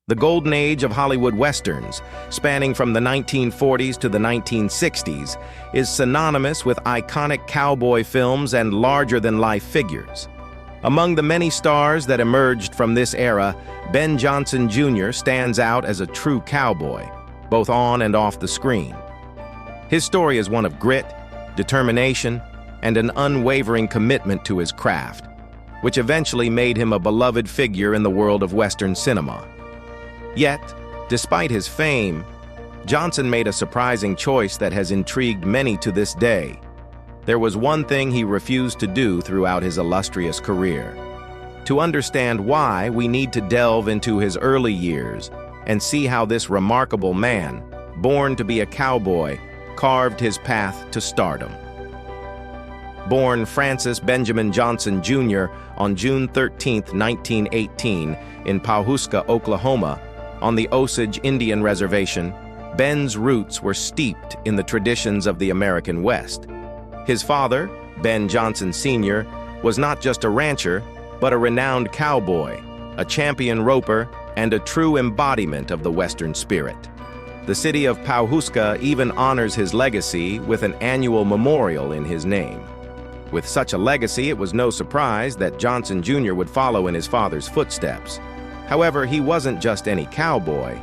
The golden age of Hollywood westerns, spanning from the 1940s to the 1960s, is synonymous with iconic cowboy films and larger-than-life figures. Among the many stars that emerged from this era, Ben Johnson Jr. stands out as a true cowboy, both on and off the screen. His story is one of grit, determination, and an unwavering commitment to his craft, which eventually made him a beloved figure in the world of Western cinema. Yet, despite his fame, Johnson made a surprising choice that has intrigued many to this day. There was one thing he refused to do throughout his illustrious career. To understand why, we need to delve into his early years and see how this remarkable man, born to be a cowboy, carved his path to stardom. Born Francis Benjamin Johnson Jr. on June 13, 1918, in Pawhuska, Oklahoma, on the Osage Indian Reservation, Ben's roots were steeped in the traditions of the American West. His father, Ben Johnson Sr., was not just a rancher, but a renowned cowboy, a champion roper, and a true embodiment of the Western spirit. The city of Pawhuska even honors his legacy with an annual memorial in his name. With such a legacy, it was no surprise that Johnson Jr. would follow in his father's footsteps. However, he wasn't just any cowboy.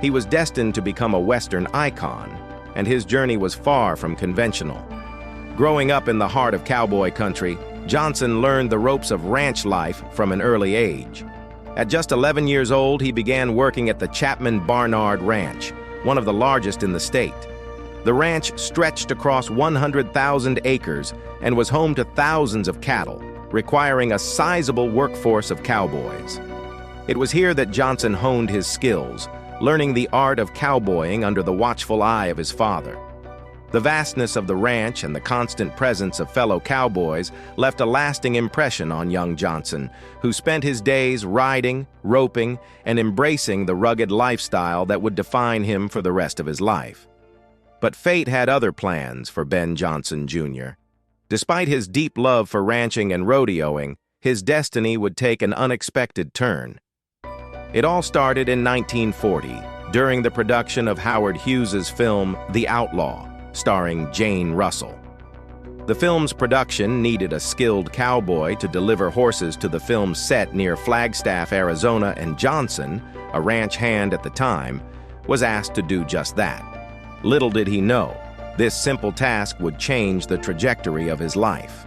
He was destined to become a Western icon, and his journey was far from conventional. Growing up in the heart of cowboy country, Johnson learned the ropes of ranch life from an early age. At just 11 years old, he began working at the Chapman Barnard Ranch, one of the largest in the state. The ranch stretched across 100,000 acres and was home to thousands of cattle, requiring a sizable workforce of cowboys. It was here that Johnson honed his skills, learning the art of cowboying under the watchful eye of his father. The vastness of the ranch and the constant presence of fellow cowboys left a lasting impression on young Johnson, who spent his days riding, roping, and embracing the rugged lifestyle that would define him for the rest of his life. But fate had other plans for Ben Johnson Jr. Despite his deep love for ranching and rodeoing, his destiny would take an unexpected turn. It all started in 1940, during the production of Howard Hughes's film The Outlaw, starring Jane Russell. The film's production needed a skilled cowboy to deliver horses to the film's set near Flagstaff, Arizona, and Johnson, a ranch hand at the time, was asked to do just that. Little did he know, this simple task would change the trajectory of his life.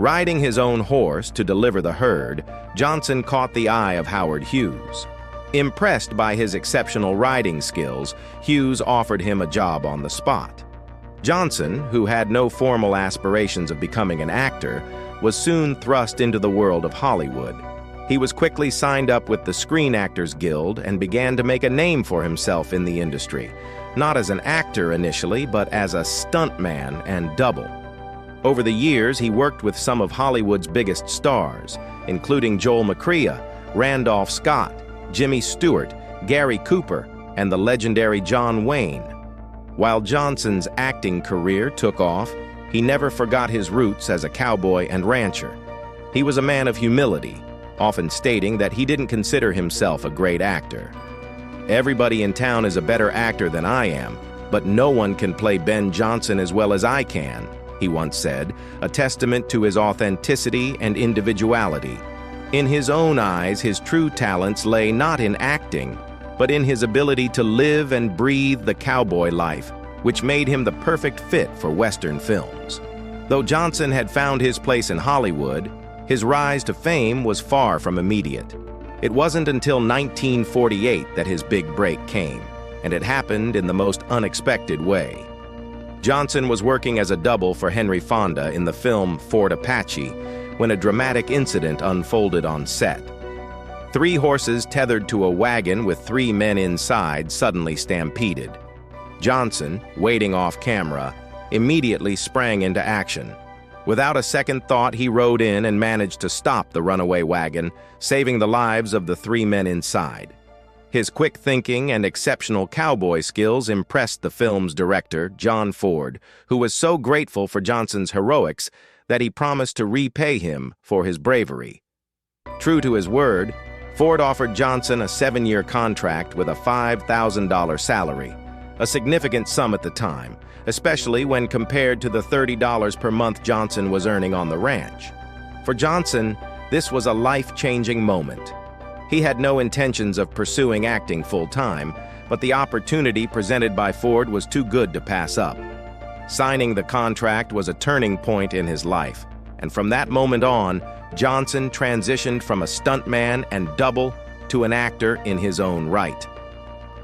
Riding his own horse to deliver the herd, Johnson caught the eye of Howard Hughes. Impressed by his exceptional riding skills, Hughes offered him a job on the spot. Johnson, who had no formal aspirations of becoming an actor, was soon thrust into the world of Hollywood. He was quickly signed up with the Screen Actors Guild and began to make a name for himself in the industry, not as an actor initially, but as a stuntman and double. Over the years, he worked with some of Hollywood's biggest stars, including Joel McCrea, Randolph Scott, Jimmy Stewart, Gary Cooper, and the legendary John Wayne. While Johnson's acting career took off, he never forgot his roots as a cowboy and rancher. He was a man of humility, often stating that he didn't consider himself a great actor. "Everybody in town is a better actor than I am, but no one can play Ben Johnson as well as I can," he once said, a testament to his authenticity and individuality. In his own eyes, his true talents lay not in acting, but in his ability to live and breathe the cowboy life, which made him the perfect fit for Western films. Though Johnson had found his place in Hollywood, his rise to fame was far from immediate. It wasn't until 1948 that his big break came, and it happened in the most unexpected way. Johnson was working as a double for Henry Fonda in the film Fort Apache when a dramatic incident unfolded on set. 3 horses tethered to a wagon with 3 men inside suddenly stampeded. Johnson, waiting off camera, immediately sprang into action. Without a second thought, he rode in and managed to stop the runaway wagon, saving the lives of the 3 men inside. His quick thinking and exceptional cowboy skills impressed the film's director, John Ford, who was so grateful for Johnson's heroics that he promised to repay him for his bravery. True to his word, Ford offered Johnson a 7-year contract with a $5,000 salary, a significant sum at the time, especially when compared to the $30 per month Johnson was earning on the ranch. For Johnson, this was a life-changing moment. He had no intentions of pursuing acting full-time, but the opportunity presented by Ford was too good to pass up. Signing the contract was a turning point in his life, and from that moment on, Johnson transitioned from a stuntman and double to an actor in his own right.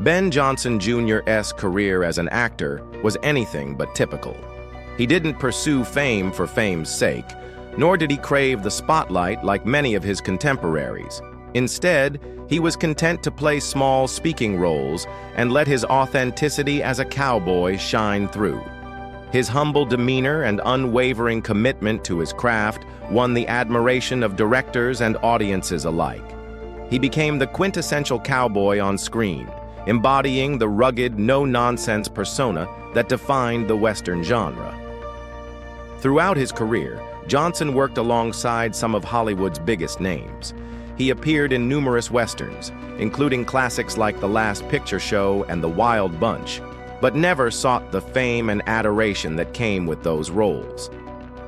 Ben Johnson Jr.'s career as an actor was anything but typical. He didn't pursue fame for fame's sake, nor did he crave the spotlight like many of his contemporaries. Instead, he was content to play small speaking roles and let his authenticity as a cowboy shine through. His humble demeanor and unwavering commitment to his craft won the admiration of directors and audiences alike. He became the quintessential cowboy on screen, embodying the rugged, no-nonsense persona that defined the Western genre. Throughout his career, Johnson worked alongside some of Hollywood's biggest names. He appeared in numerous Westerns, including classics like The Last Picture Show and The Wild Bunch, but never sought the fame and adoration that came with those roles.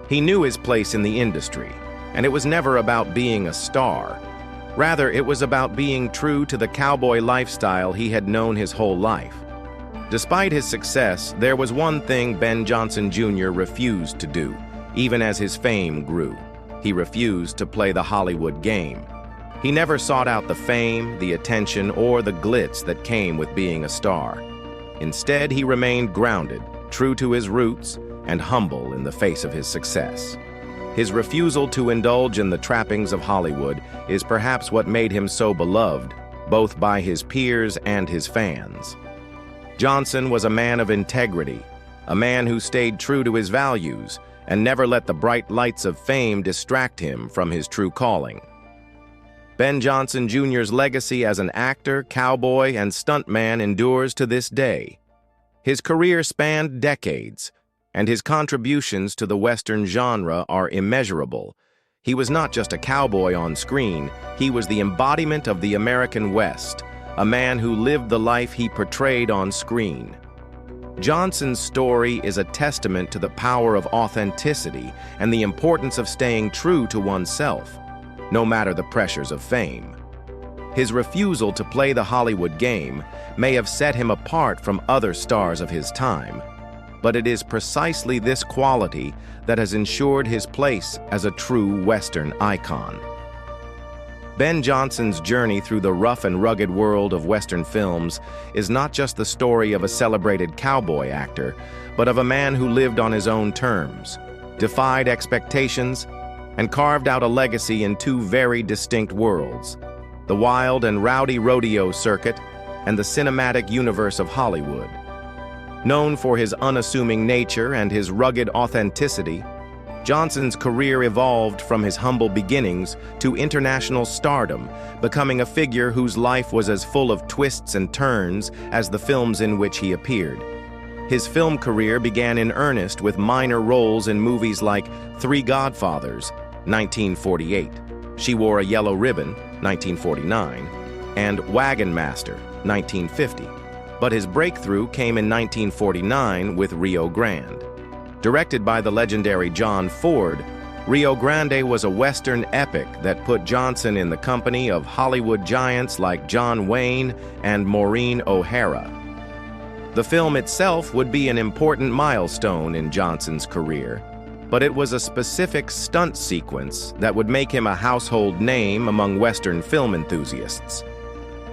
He knew his place in the industry, and it was never about being a star. Rather, it was about being true to the cowboy lifestyle he had known his whole life. Despite his success, there was one thing Ben Johnson Jr. refused to do, even as his fame grew. He refused to play the Hollywood game. He never sought out the fame, the attention, or the glitz that came with being a star. Instead, he remained grounded, true to his roots, and humble in the face of his success. His refusal to indulge in the trappings of Hollywood is perhaps what made him so beloved, both by his peers and his fans. Johnson was a man of integrity, a man who stayed true to his values and never let the bright lights of fame distract him from his true calling. Ben Johnson Jr.'s legacy as an actor, cowboy, and stuntman endures to this day. His career spanned decades, and his contributions to the Western genre are immeasurable. He was not just a cowboy on screen, he was the embodiment of the American West, a man who lived the life he portrayed on screen. Johnson's story is a testament to the power of authenticity and the importance of staying true to oneself, no matter the pressures of fame. His refusal to play the Hollywood game may have set him apart from other stars of his time, but it is precisely this quality that has ensured his place as a true Western icon. Ben Johnson's journey through the rough and rugged world of Western films is not just the story of a celebrated cowboy actor, but of a man who lived on his own terms, defied expectations, and carved out a legacy in two very distinct worlds: the wild and rowdy rodeo circuit and the cinematic universe of Hollywood. Known for his unassuming nature and his rugged authenticity, Johnson's career evolved from his humble beginnings to international stardom, becoming a figure whose life was as full of twists and turns as the films in which he appeared. His film career began in earnest with minor roles in movies like Three Godfathers, 1948, She Wore a Yellow Ribbon, 1949, and Wagon Master, 1950. But his breakthrough came in 1949 with Rio Grande. Directed by the legendary John Ford, Rio Grande was a Western epic that put Johnson in the company of Hollywood giants like John Wayne and Maureen O'Hara. The film itself would be an important milestone in Johnson's career, but it was a specific stunt sequence that would make him a household name among Western film enthusiasts.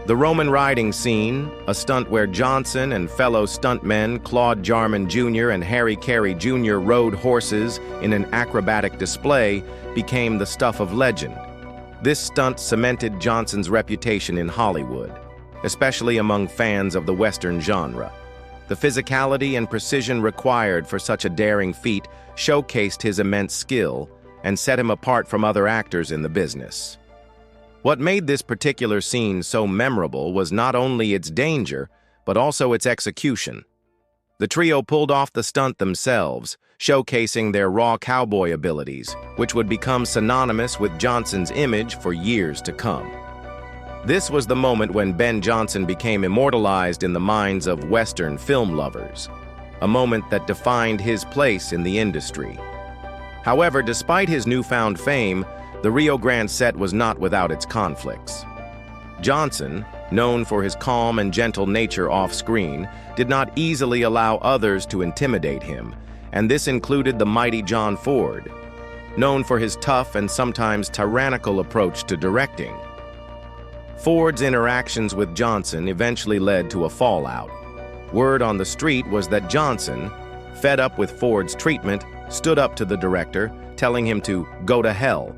The Roman riding scene, a stunt where Johnson and fellow stuntmen Claude Jarman Jr. and Harry Carey Jr. rode horses in an acrobatic display, became the stuff of legend. This stunt cemented Johnson's reputation in Hollywood, especially among fans of the Western genre. The physicality and precision required for such a daring feat showcased his immense skill and set him apart from other actors in the business. What made this particular scene so memorable was not only its danger, but also its execution. The trio pulled off the stunt themselves, showcasing their raw cowboy abilities, which would become synonymous with Johnson's image for years to come. This was the moment when Ben Johnson became immortalized in the minds of Western film lovers, a moment that defined his place in the industry. However, despite his newfound fame, the Rio Grande set was not without its conflicts. Johnson, known for his calm and gentle nature off-screen, did not easily allow others to intimidate him, and this included the mighty John Ford, known for his tough and sometimes tyrannical approach to directing. Ford's interactions with Johnson eventually led to a fallout. Word on the street was that Johnson, fed up with Ford's treatment, stood up to the director, telling him to go to hell.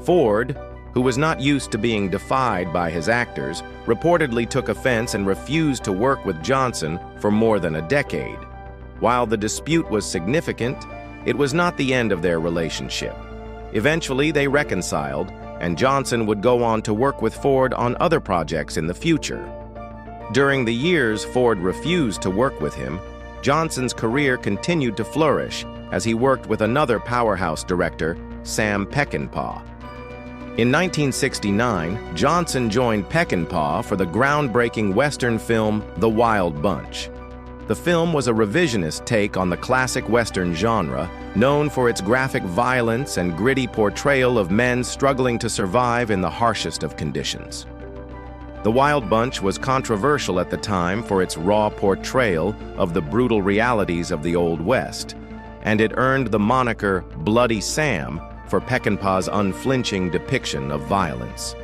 Ford, who was not used to being defied by his actors, reportedly took offense and refused to work with Johnson for more than a decade. While the dispute was significant, it was not the end of their relationship. Eventually, they reconciled, and Johnson would go on to work with Ford on other projects in the future. During the years Ford refused to work with him, Johnson's career continued to flourish as he worked with another powerhouse director, Sam Peckinpah. In 1969, Johnson joined Peckinpah for the groundbreaking Western film The Wild Bunch. The film was a revisionist take on the classic Western genre, known for its graphic violence and gritty portrayal of men struggling to survive in the harshest of conditions. The Wild Bunch was controversial at the time for its raw portrayal of the brutal realities of the Old West, and it earned the moniker Bloody Sam for Peckinpah's unflinching depiction of violence.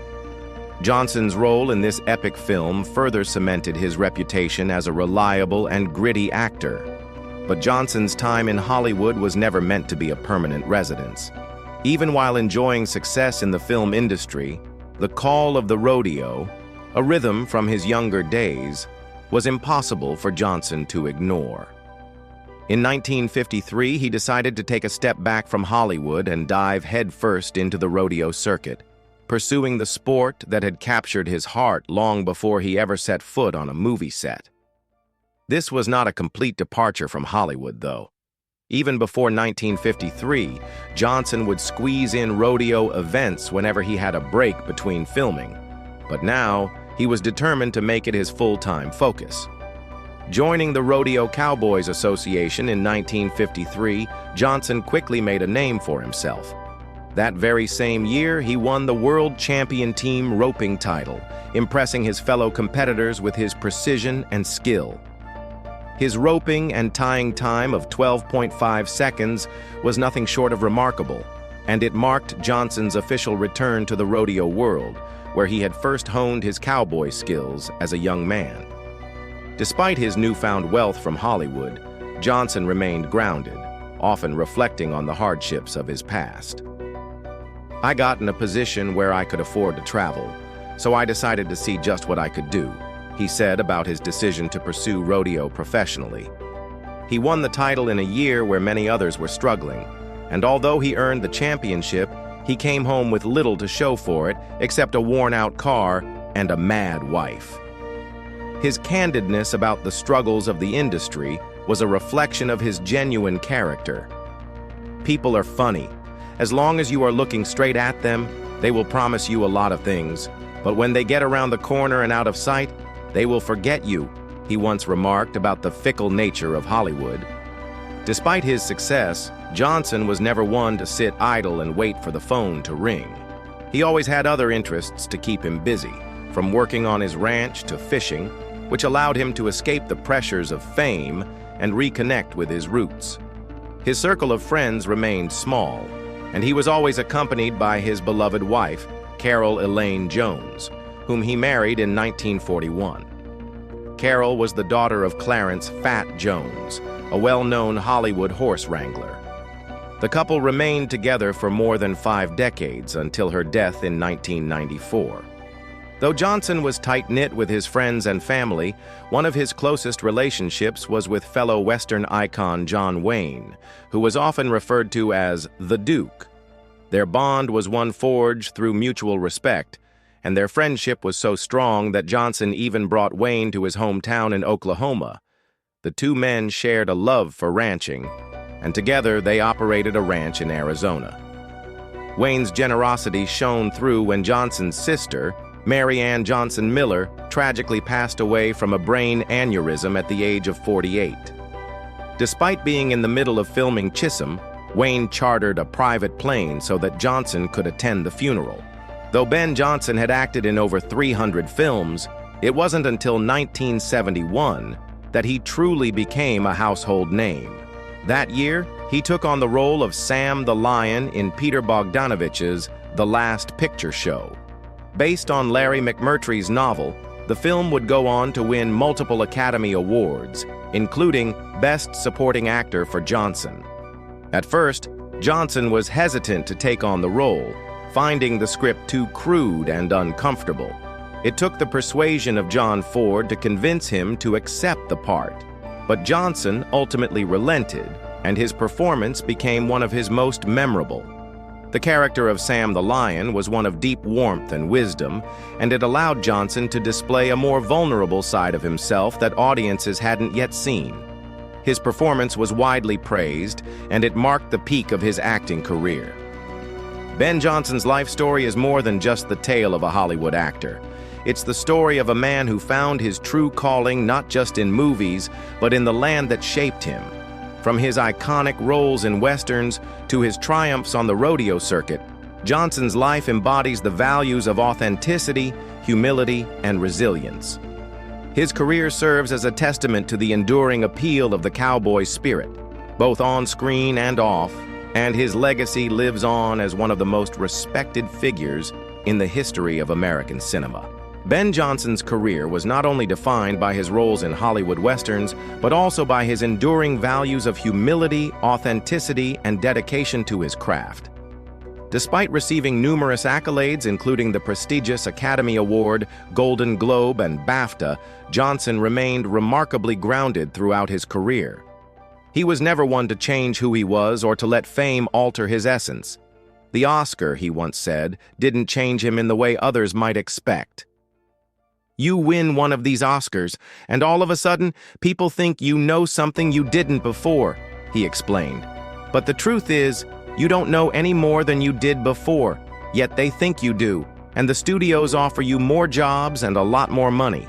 Johnson's role in this epic film further cemented his reputation as a reliable and gritty actor. But Johnson's time in Hollywood was never meant to be a permanent residence. Even while enjoying success in the film industry, the call of the rodeo, a rhythm from his younger days, was impossible for Johnson to ignore. In 1953, he decided to take a step back from Hollywood and dive headfirst into the rodeo circuit, pursuing the sport that had captured his heart long before he ever set foot on a movie set. This was not a complete departure from Hollywood, though. Even before 1953, Johnson would squeeze in rodeo events whenever he had a break between filming. But now, he was determined to make it his full-time focus. Joining the Rodeo Cowboys Association in 1953, Johnson quickly made a name for himself. That very same year, he won the World Champion Team roping title, impressing his fellow competitors with his precision and skill. His roping and tying time of 12.5 seconds was nothing short of remarkable, and it marked Johnson's official return to the rodeo world, where he had first honed his cowboy skills as a young man. Despite his newfound wealth from Hollywood, Johnson remained grounded, often reflecting on the hardships of his past. I got in a position where I could afford to travel, so I decided to see just what I could do, he said about his decision to pursue rodeo professionally. He won the title in a year where many others were struggling, and although he earned the championship, he came home with little to show for it except a worn-out car and a mad wife. His candidness about the struggles of the industry was a reflection of his genuine character. People are funny. As long as you are looking straight at them, they will promise you a lot of things. But when they get around the corner and out of sight, they will forget you, he once remarked about the fickle nature of Hollywood. Despite his success, Johnson was never one to sit idle and wait for the phone to ring. He always had other interests to keep him busy, from working on his ranch to fishing, which allowed him to escape the pressures of fame and reconnect with his roots. His circle of friends remained small, and he was always accompanied by his beloved wife, Carol Elaine Jones, whom he married in 1941. Carol was the daughter of Clarence "Fat" Jones, a well-known Hollywood horse wrangler. The couple remained together for more than 5 decades until her death in 1994. Though Johnson was tight-knit with his friends and family, one of his closest relationships was with fellow Western icon John Wayne, who was often referred to as the Duke. Their bond was one forged through mutual respect, and their friendship was so strong that Johnson even brought Wayne to his hometown in Oklahoma. The two men shared a love for ranching, and together they operated a ranch in Arizona. Wayne's generosity shone through when Johnson's sister, Mary Ann Johnson Miller tragically passed away from a brain aneurysm at the age of 48. Despite being in the middle of filming Chisholm, Wayne chartered a private plane so that Johnson could attend the funeral. Though Ben Johnson had acted in over 300 films, it wasn't until 1971 that he truly became a household name. That year, he took on the role of Sam the Lion in Peter Bogdanovich's The Last Picture Show. Based on Larry McMurtry's novel, the film would go on to win multiple Academy Awards, including Best Supporting Actor for Johnson. At first, Johnson was hesitant to take on the role, finding the script too crude and uncomfortable. It took the persuasion of John Ford to convince him to accept the part, but Johnson ultimately relented, and his performance became one of his most memorable. The character of Sam the Lion was one of deep warmth and wisdom, and it allowed Johnson to display a more vulnerable side of himself that audiences hadn't yet seen. His performance was widely praised, and it marked the peak of his acting career. Ben Johnson's life story is more than just the tale of a Hollywood actor. It's the story of a man who found his true calling not just in movies, but in the land that shaped him. From his iconic roles in westerns to his triumphs on the rodeo circuit, Johnson's life embodies the values of authenticity, humility, and resilience. His career serves as a testament to the enduring appeal of the cowboy spirit, both on screen and off, and his legacy lives on as one of the most respected figures in the history of American cinema. Ben Johnson's career was not only defined by his roles in Hollywood westerns, but also by his enduring values of humility, authenticity, and dedication to his craft. Despite receiving numerous accolades, including the prestigious Academy Award, Golden Globe, and BAFTA, Johnson remained remarkably grounded throughout his career. He was never one to change who he was or to let fame alter his essence. The Oscar, he once said, didn't change him in the way others might expect. You win one of these Oscars, and all of a sudden, people think you know something you didn't before, he explained. But the truth is, you don't know any more than you did before, yet they think you do, and the studios offer you more jobs and a lot more money.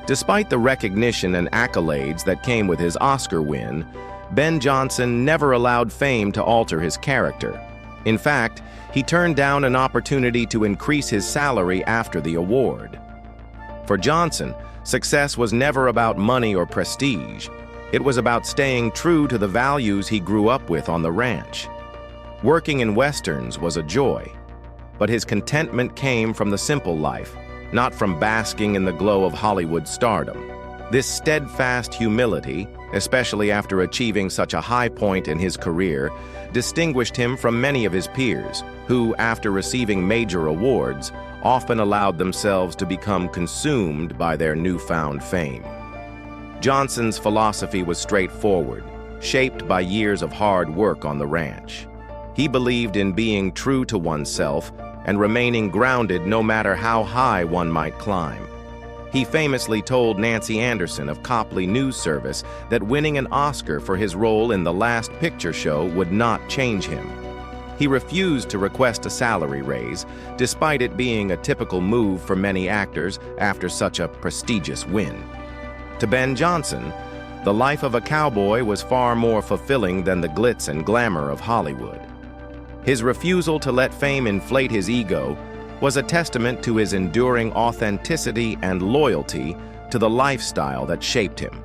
Despite the recognition and accolades that came with his Oscar win, Ben Johnson never allowed fame to alter his character. In fact, he turned down an opportunity to increase his salary after the award. For Johnson, success was never about money or prestige. It was about staying true to the values he grew up with on the ranch. Working in westerns was a joy, but his contentment came from the simple life, not from basking in the glow of Hollywood stardom. This steadfast humility, especially after achieving such a high point in his career, distinguished him from many of his peers, who, after receiving major awards, often allowed themselves to become consumed by their newfound fame. Johnson's philosophy was straightforward, shaped by years of hard work on the ranch. He believed in being true to oneself and remaining grounded no matter how high one might climb. He famously told Nancy Anderson of Copley News Service that winning an Oscar for his role in The Last Picture Show would not change him. He refused to request a salary raise, despite it being a typical move for many actors after such a prestigious win. To Ben Johnson, the life of a cowboy was far more fulfilling than the glitz and glamour of Hollywood. His refusal to let fame inflate his ego was a testament to his enduring authenticity and loyalty to the lifestyle that shaped him.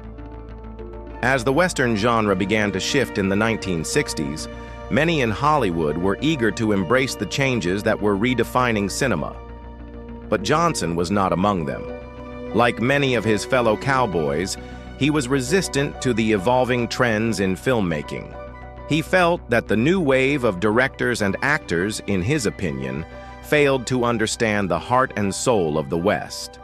As the Western genre began to shift in the 1960s, many in Hollywood were eager to embrace the changes that were redefining cinema. But Johnson was not among them. Like many of his fellow cowboys, he was resistant to the evolving trends in filmmaking. He felt that the new wave of directors and actors, in his opinion, failed to understand the heart and soul of the West.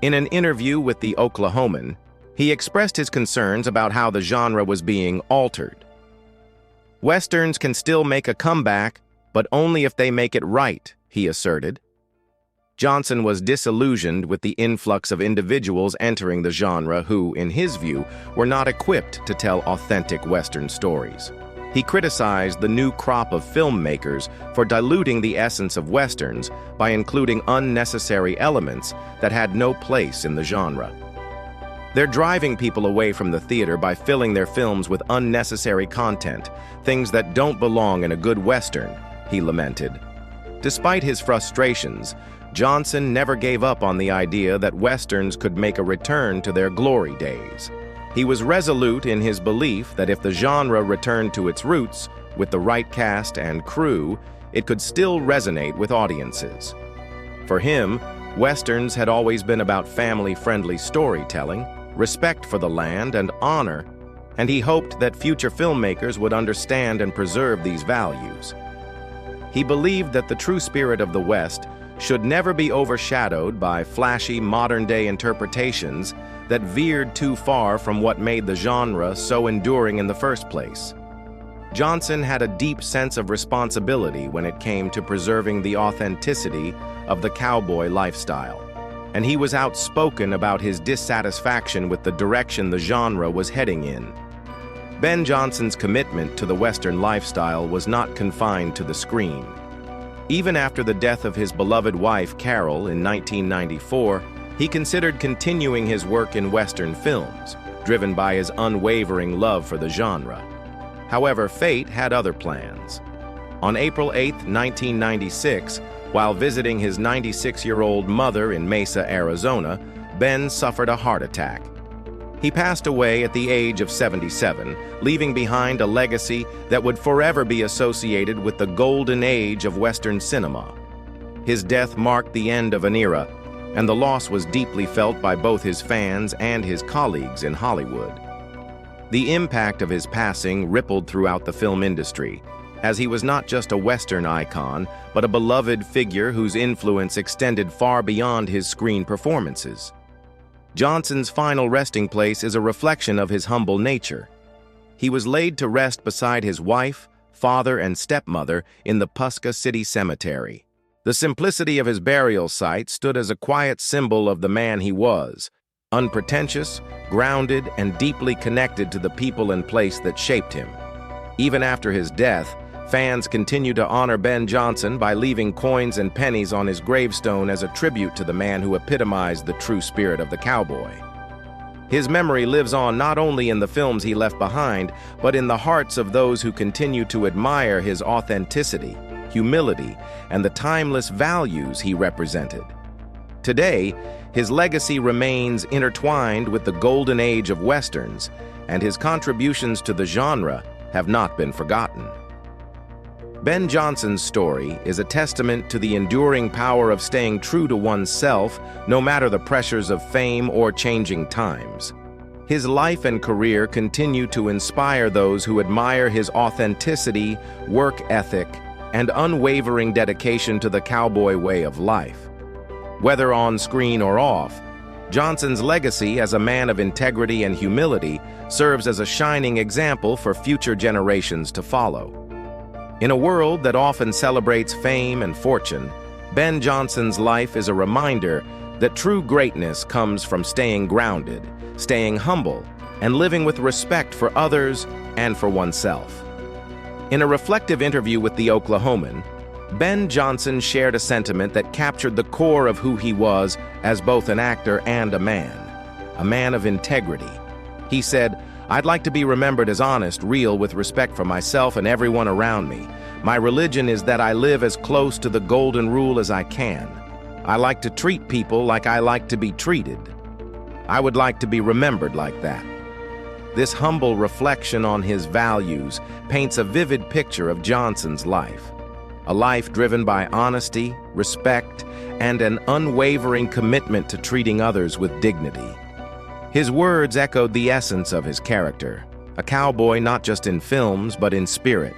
In an interview with the Oklahoman, he expressed his concerns about how the genre was being altered. "Westerns can still make a comeback, but only if they make it right," he asserted. Johnson was disillusioned with the influx of individuals entering the genre who, in his view, were not equipped to tell authentic Western stories. He criticized the new crop of filmmakers for diluting the essence of Westerns by including unnecessary elements that had no place in the genre. They're driving people away from the theater by filling their films with unnecessary content, things that don't belong in a good Western, he lamented. Despite his frustrations, Johnson never gave up on the idea that Westerns could make a return to their glory days. He was resolute in his belief that if the genre returned to its roots, with the right cast and crew, it could still resonate with audiences. For him, Westerns had always been about family-friendly storytelling, respect for the land, and honor, and he hoped that future filmmakers would understand and preserve these values. He believed that the true spirit of the West should never be overshadowed by flashy modern-day interpretations that veered too far from what made the genre so enduring in the first place. Johnson had a deep sense of responsibility when it came to preserving the authenticity of the cowboy lifestyle, and he was outspoken about his dissatisfaction with the direction the genre was heading in. Ben Johnson's commitment to the Western lifestyle was not confined to the screen. Even after the death of his beloved wife, Carol, in 1994, he considered continuing his work in Western films, driven by his unwavering love for the genre. However, fate had other plans. On April 8, 1996, while visiting his 96-year-old mother in Mesa, Arizona, Ben suffered a heart attack. He passed away at the age of 77, leaving behind a legacy that would forever be associated with the golden age of Western cinema. His death marked the end of an era, and the loss was deeply felt by both his fans and his colleagues in Hollywood. The impact of his passing rippled throughout the film industry, as he was not just a Western icon, but a beloved figure whose influence extended far beyond his screen performances. Johnson's final resting place is a reflection of his humble nature. He was laid to rest beside his wife, father, and stepmother in the Pusca City Cemetery. The simplicity of his burial site stood as a quiet symbol of the man he was, unpretentious, grounded, and deeply connected to the people and place that shaped him. Even after his death, fans continue to honor Ben Johnson by leaving coins and pennies on his gravestone as a tribute to the man who epitomized the true spirit of the cowboy. His memory lives on not only in the films he left behind, but in the hearts of those who continue to admire his authenticity, humility, and the timeless values he represented. Today, his legacy remains intertwined with the golden age of Westerns, and his contributions to the genre have not been forgotten. Ben Johnson's story is a testament to the enduring power of staying true to oneself, no matter the pressures of fame or changing times. His life and career continue to inspire those who admire his authenticity, work ethic, and unwavering dedication to the cowboy way of life. Whether on screen or off, Johnson's legacy as a man of integrity and humility serves as a shining example for future generations to follow. In a world that often celebrates fame and fortune, Ben Johnson's life is a reminder that true greatness comes from staying grounded, staying humble, and living with respect for others and for oneself. In a reflective interview with The Oklahoman, Ben Johnson shared a sentiment that captured the core of who he was as both an actor and a man of integrity. He said, "I'd like to be remembered as honest, real, with respect for myself and everyone around me. My religion is that I live as close to the golden rule as I can. I like to treat people like I like to be treated. I would like to be remembered like that." This humble reflection on his values paints a vivid picture of Johnson's life. A life driven by honesty, respect, and an unwavering commitment to treating others with dignity. His words echoed the essence of his character, a cowboy not just in films but in spirit.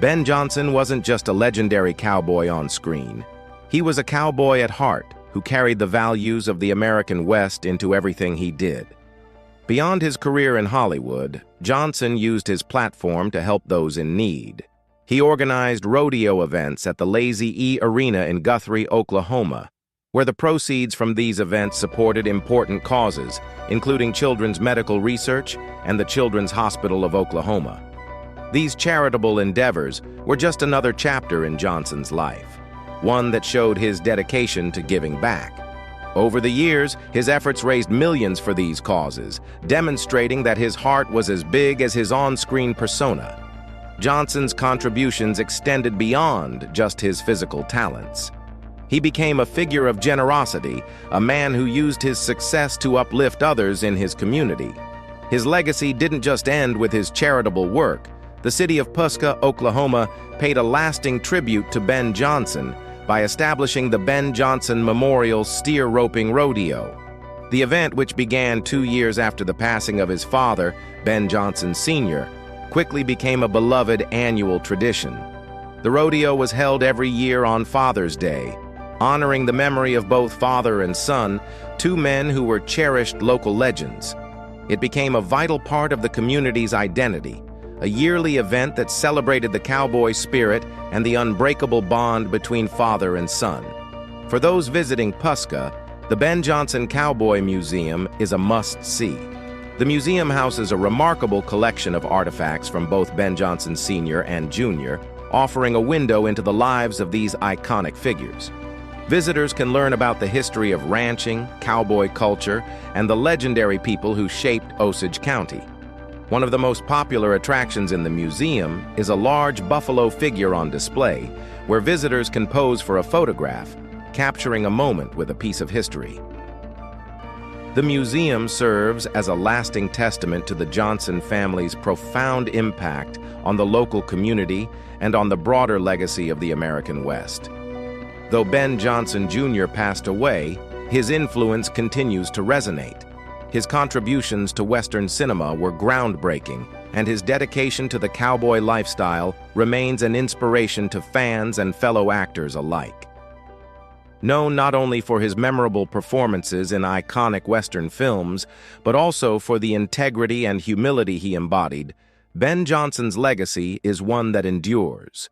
Ben Johnson wasn't just a legendary cowboy on screen. He was a cowboy at heart who carried the values of the American West into everything he did. Beyond his career in Hollywood, Johnson used his platform to help those in need. He organized rodeo events at the Lazy E Arena in Guthrie, Oklahoma, where the proceeds from these events supported important causes, including children's medical research and the Children's Hospital of Oklahoma. These charitable endeavors were just another chapter in Johnson's life, one that showed his dedication to giving back. Over the years, his efforts raised millions for these causes, demonstrating that his heart was as big as his on-screen persona. Johnson's contributions extended beyond just his physical talents. He became a figure of generosity, a man who used his success to uplift others in his community. His legacy didn't just end with his charitable work. The city of Puska, Oklahoma, paid a lasting tribute to Ben Johnson by establishing the Ben Johnson Memorial Steer Roping Rodeo. The event, which began 2 years after the passing of his father, Ben Johnson Sr., quickly became a beloved annual tradition. The rodeo was held every year on Father's Day, honoring the memory of both father and son, two men who were cherished local legends. It became a vital part of the community's identity, a yearly event that celebrated the cowboy spirit and the unbreakable bond between father and son. For those visiting Puska, the Ben Johnson Cowboy Museum is a must-see. The museum houses a remarkable collection of artifacts from both Ben Johnson Sr. and Jr., offering a window into the lives of these iconic figures. Visitors can learn about the history of ranching, cowboy culture, and the legendary people who shaped Osage County. One of the most popular attractions in the museum is a large buffalo figure on display, where visitors can pose for a photograph, capturing a moment with a piece of history. The museum serves as a lasting testament to the Johnson family's profound impact on the local community and on the broader legacy of the American West. Though Ben Johnson Jr. passed away, his influence continues to resonate. His contributions to Western cinema were groundbreaking, and his dedication to the cowboy lifestyle remains an inspiration to fans and fellow actors alike. Known not only for his memorable performances in iconic Western films, but also for the integrity and humility he embodied, Ben Johnson's legacy is one that endures.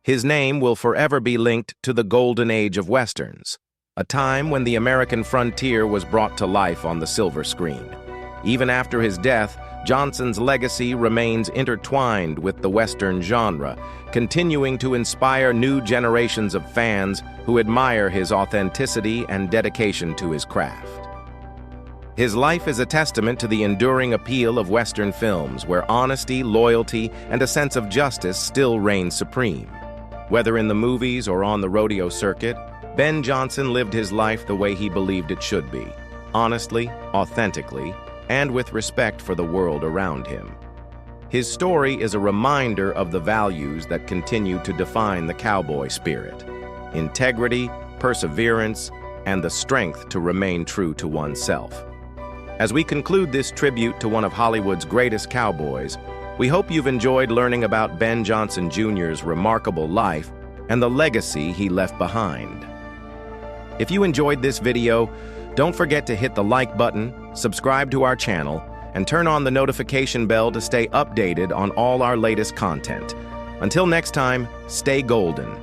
His name will forever be linked to the golden age of Westerns, a time when the American frontier was brought to life on the silver screen. Even after his death, Johnson's legacy remains intertwined with the Western genre, continuing to inspire new generations of fans who admire his authenticity and dedication to his craft. His life is a testament to the enduring appeal of Western films, where honesty, loyalty, and a sense of justice still reign supreme. Whether in the movies or on the rodeo circuit, Ben Johnson lived his life the way he believed it should be, honestly, authentically, and with respect for the world around him. His story is a reminder of the values that continue to define the cowboy spirit: integrity, perseverance, and the strength to remain true to oneself. As we conclude this tribute to one of Hollywood's greatest cowboys, we hope you've enjoyed learning about Ben Johnson Jr.'s remarkable life and the legacy he left behind. If you enjoyed this video, don't forget to hit the like button, subscribe to our channel, and turn on the notification bell to stay updated on all our latest content. Until next time, stay golden.